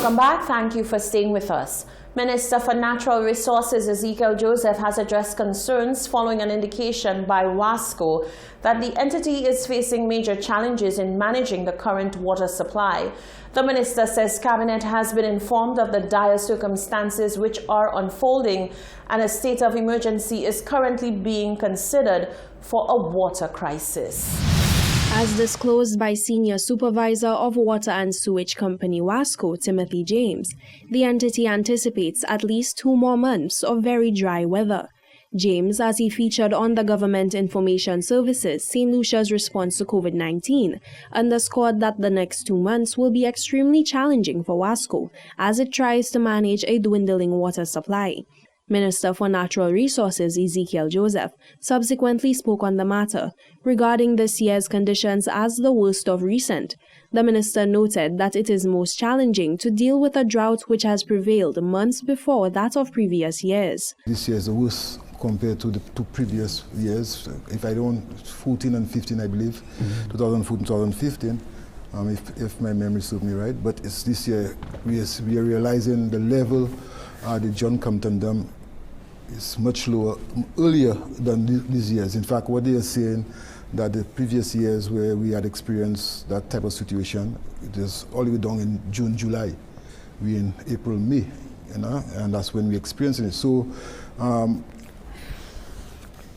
Welcome back. Thank you for staying with us. Minister for Natural Resources Ezekiel Joseph has addressed concerns following an indication by WASCO that the entity is facing major challenges in managing the current water supply. The minister says Cabinet has been informed of the dire circumstances which are unfolding and a state of emergency is currently being considered for a water crisis. As disclosed by Senior Supervisor of Water and Sewage Company WASCO, Timothy James, the entity anticipates at least 2 more months of very dry weather. James, as he featured on the Government Information Services St. Lucia's response to COVID-19, underscored that the next 2 months will be extremely challenging for WASCO as it tries to manage a dwindling water supply. Minister for Natural Resources Ezekiel Joseph subsequently spoke on the matter, regarding this year's conditions as the worst of recent. The minister noted that it is most challenging to deal with a drought which has prevailed months before that of previous years. This year is the worst compared to the 2 previous years. If I don't, 14 and 15, I believe, 2014, 2015. If my memory serves me right, but it's this year we are realizing the level the John Compton Dam is much lower, earlier than these years. In fact, what they are saying that the previous years where we had experienced that type of situation, it is all the way down in June, July. We in April, May, and that's when we're experiencing it. So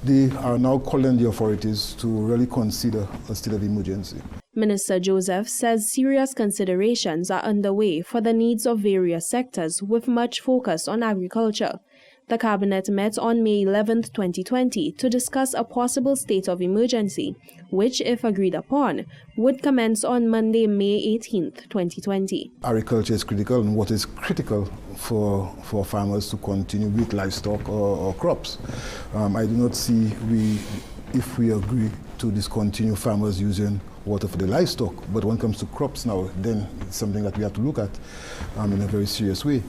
they are now calling the authorities to really consider a state of emergency. Minister Joseph says serious considerations are underway for the needs of various sectors with much focus on agriculture. The Cabinet met on May 11, 2020 to discuss a possible state of emergency, which, if agreed upon, would commence on Monday, May 18, 2020. Agriculture is critical, and what is critical for farmers to continue with livestock or crops. I do not see if we agree to discontinue farmers using water for the livestock, but when it comes to crops now, then it's something that we have to look at in a very serious way.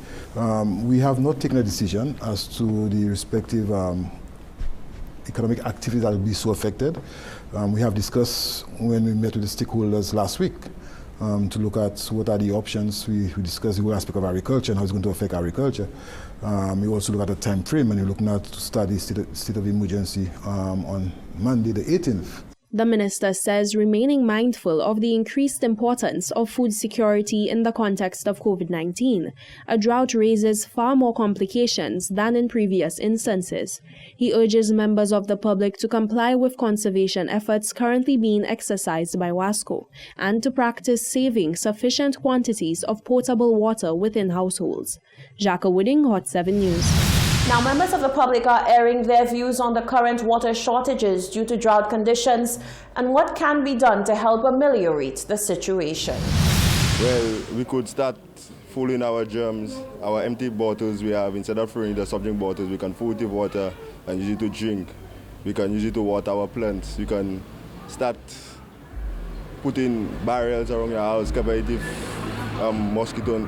We have not taken a decision as to the respective economic activities that will be so affected. We have discussed when we met with the stakeholders last week to look at what are the options. We discussed the whole aspect of agriculture and how it's going to affect agriculture. We also look at the time frame, and we're looking at to start the state of emergency on Monday the 18th. The minister says remaining mindful of the increased importance of food security in the context of COVID-19, a drought raises far more complications than in previous instances. He urges members of the public to comply with conservation efforts currently being exercised by WASCO and to practice saving sufficient quantities of potable water within households. Jacques Wooding, Hot 7 News. Now, members of the public are airing their views on the current water shortages due to drought conditions and what can be done to help ameliorate the situation. Well, we could start filling our drums, our empty bottles we have. Instead of throwing the soft drink bottles, we can fill the water and use it to drink. We can use it to water our plants. We can start putting barrels around your house, cover it with mosquito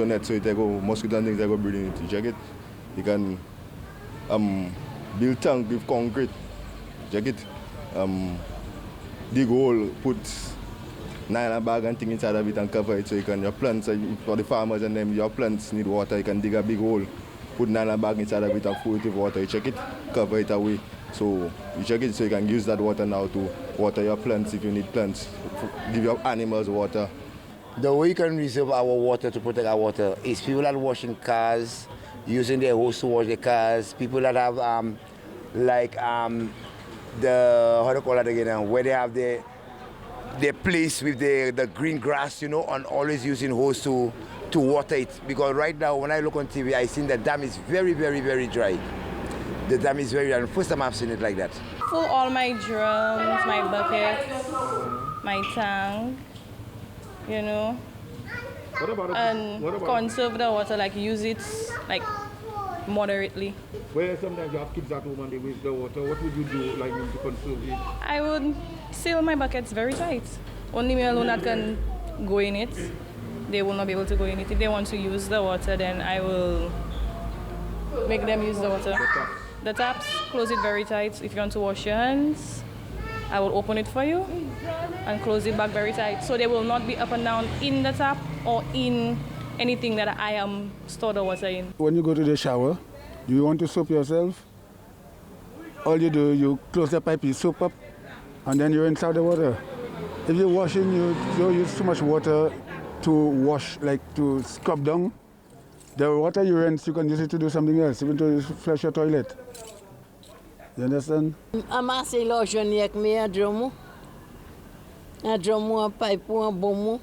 net, so it go mosquito and things that go breathing into. Check it. You can build tank with concrete. Check it. Dig hole, put nylon bag and thing inside of it and cover it, so you can your plants for the farmers and them your plants need water. You can dig a big hole, put nylon bag inside of it and fill it with water. You check it, cover it away. So you check it so you can use that water now to water your plants if you need plants. Give your animals water. The way you can reserve our water to protect our water is people that are washing cars, using their hose to wash their cars, people that have the, how do you call it again, where they have their place with the green grass, and always using hose to water it. Because right now, when I look on TV, I see the dam is very, very, very dry. The dam is very dry. First time I've seen it like that. Full all my drums, my buckets, my tank. Conserve the water, use it moderately. Where sometimes you have kids at home and they waste the water, what would you do to conserve it? I would seal my buckets very tight. Only me alone that can go in it. They will not be able to go in it. If they want to use the water, then I will make them use the water. The taps, close it very tight. If you want to wash your hands, I will open it for you and close it back very tight. So they will not be up and down in the tap or in anything that I am stored the water in. When you go to the shower, do you want to soap yourself? All you do, you close the pipe, you soap up, and then you rinse out the water. If you're washing, you don't use too much water to wash, like to scrub down. The water you rinse, you can use it to do something else, even to flush your toilet. You understand? Amassei loja me a dromo a pipe a bomo.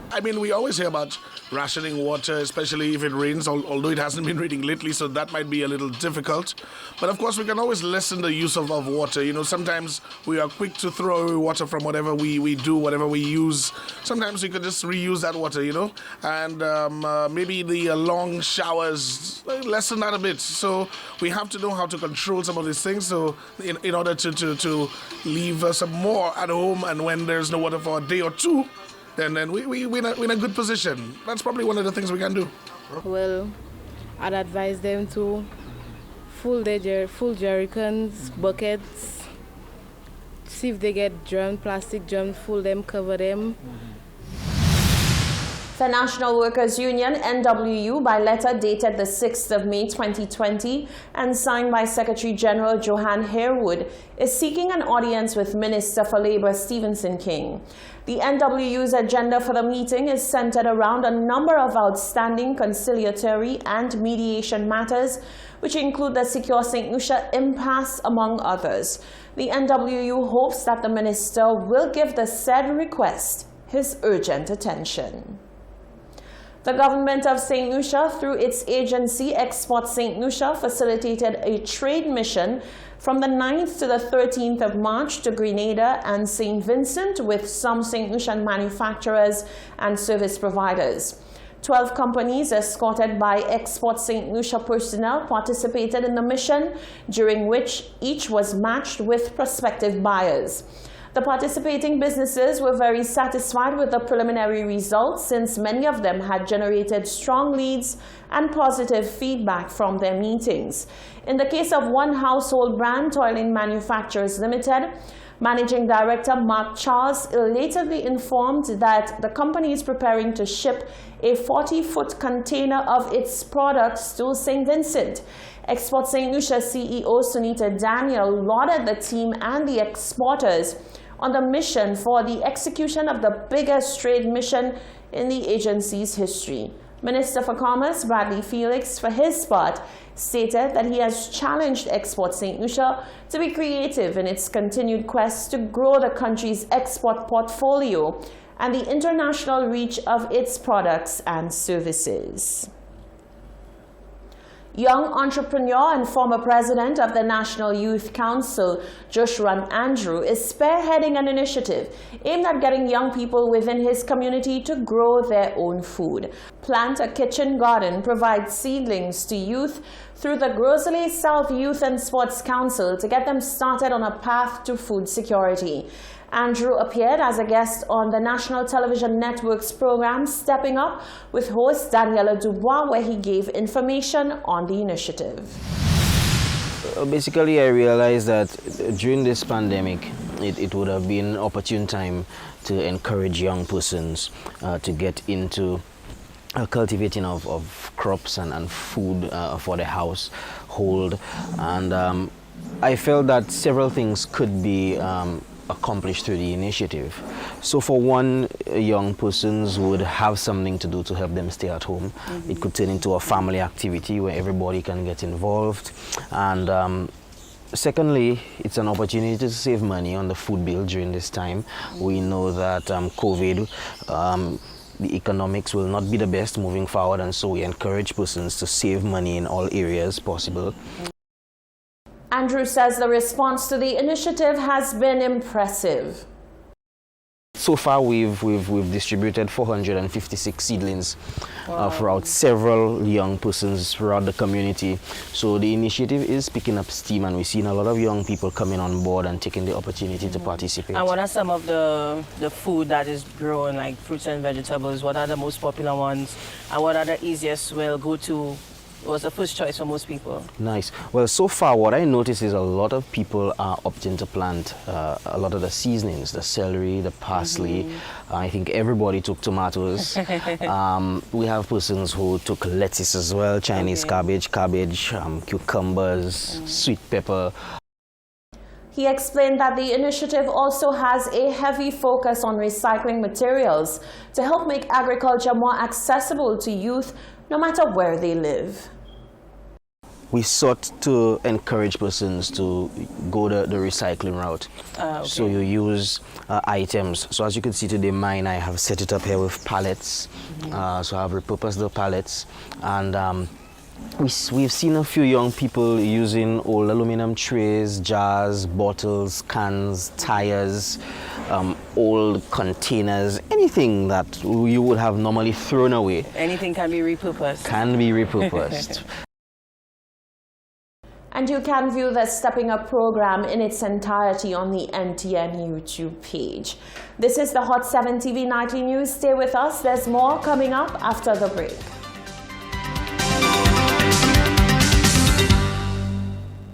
I mean, we always hear about rationing water, especially if it rains, although it hasn't been raining lately, so that might be a little difficult. But of course, we can always lessen the use of water. You know, sometimes we are quick to throw away water from whatever we do, whatever we use. Sometimes we could just reuse that water, you know, and maybe the long showers, lessen that a bit. So we have to know how to control some of these things, so in order to leave some more at home, and when there's no water for a day or two, then we're in a good position. That's probably one of the things we can do. Well, I'd advise them to full jerry cans, buckets, see if they get germ, plastic germs, full them, cover them. The National Workers Union, NWU, by letter dated the 6th of May 2020 and signed by Secretary General Johan Harewood, is seeking an audience with Minister for Labour Stephenson King. The NWU's agenda for the meeting is centered around a number of outstanding conciliatory and mediation matters, which include the Secure St. Lucia impasse, among others. The NWU hopes that the minister will give the said request his urgent attention. The government of St. Lucia, through its agency Export St. Lucia, facilitated a trade mission from the 9th to the 13th of March to Grenada and St. Vincent with some St. Lucian manufacturers and service providers. 12 companies escorted by Export St. Lucia personnel participated in the mission, during which each was matched with prospective buyers. The participating businesses were very satisfied with the preliminary results, since many of them had generated strong leads and positive feedback from their meetings. In the case of one household brand, Toiling Manufacturers Limited, Managing Director Mark Charles elatedly informed that the company is preparing to ship a 40-foot container of its products to St. Vincent. Export St. Lucia CEO Sunita Daniel lauded the team and the exporters on the mission for the execution of the biggest trade mission in the agency's history. Minister for Commerce Bradley Felix, for his part, stated that he has challenged Export St. Lucia to be creative in its continued quest to grow the country's export portfolio and the international reach of its products and services. Young entrepreneur and former president of the National Youth Council, Joshua Andrew, is spearheading an initiative aimed at getting young people within his community to grow their own food. Plant a Kitchen Garden provides seedlings to youth through the Grosley South Youth and Sports Council to get them started on a path to food security. Andrew appeared as a guest on the National Television Network's program Stepping Up with host Daniela Dubois, where he gave information on the initiative. Basically, I realized that during this pandemic, it would have been an opportune time to encourage young persons to get into cultivating of crops and food for the household. And I felt that several things could be accomplished through the initiative. So for one, young persons would have something to do to help them stay at home. It could turn into a family activity where everybody can get involved. And secondly, it's an opportunity to save money on the food bill during this time. We know that COVID, the economics will not be the best moving forward, and so we encourage persons to save money in all areas possible. Andrew says the response to the initiative has been impressive. So far, we've distributed 456 seedlings throughout several young persons throughout the community. So the initiative is picking up steam, and we've seen a lot of young people coming on board and taking the opportunity to participate. And what are some of the food that is grown, like fruits and vegetables? What are the most popular ones, and what are the easiest go-to was the first choice for most people. Nice. Well, so far what I notice is a lot of people are opting to plant a lot of the seasonings, the celery, the parsley. I think everybody took tomatoes. We have persons who took lettuce as well, Chinese cabbage, cucumbers, sweet pepper. He explained that the initiative also has a heavy focus on recycling materials to help make agriculture more accessible to youth, no matter where they live. We sought to encourage persons to go the recycling route. Okay. So you use items. So as you can see today, mine, I have set it up here with pallets. So I have repurposed the pallets. And we've seen a few young people using old aluminum trays, jars, bottles, cans, tires, old containers, anything that you would have normally thrown away. Anything can be repurposed. Can be repurposed. And you can view the Stepping Up program in its entirety on the NTN YouTube page. This is the Hot 7 TV Nightly News. Stay with us. There's more coming up after the break.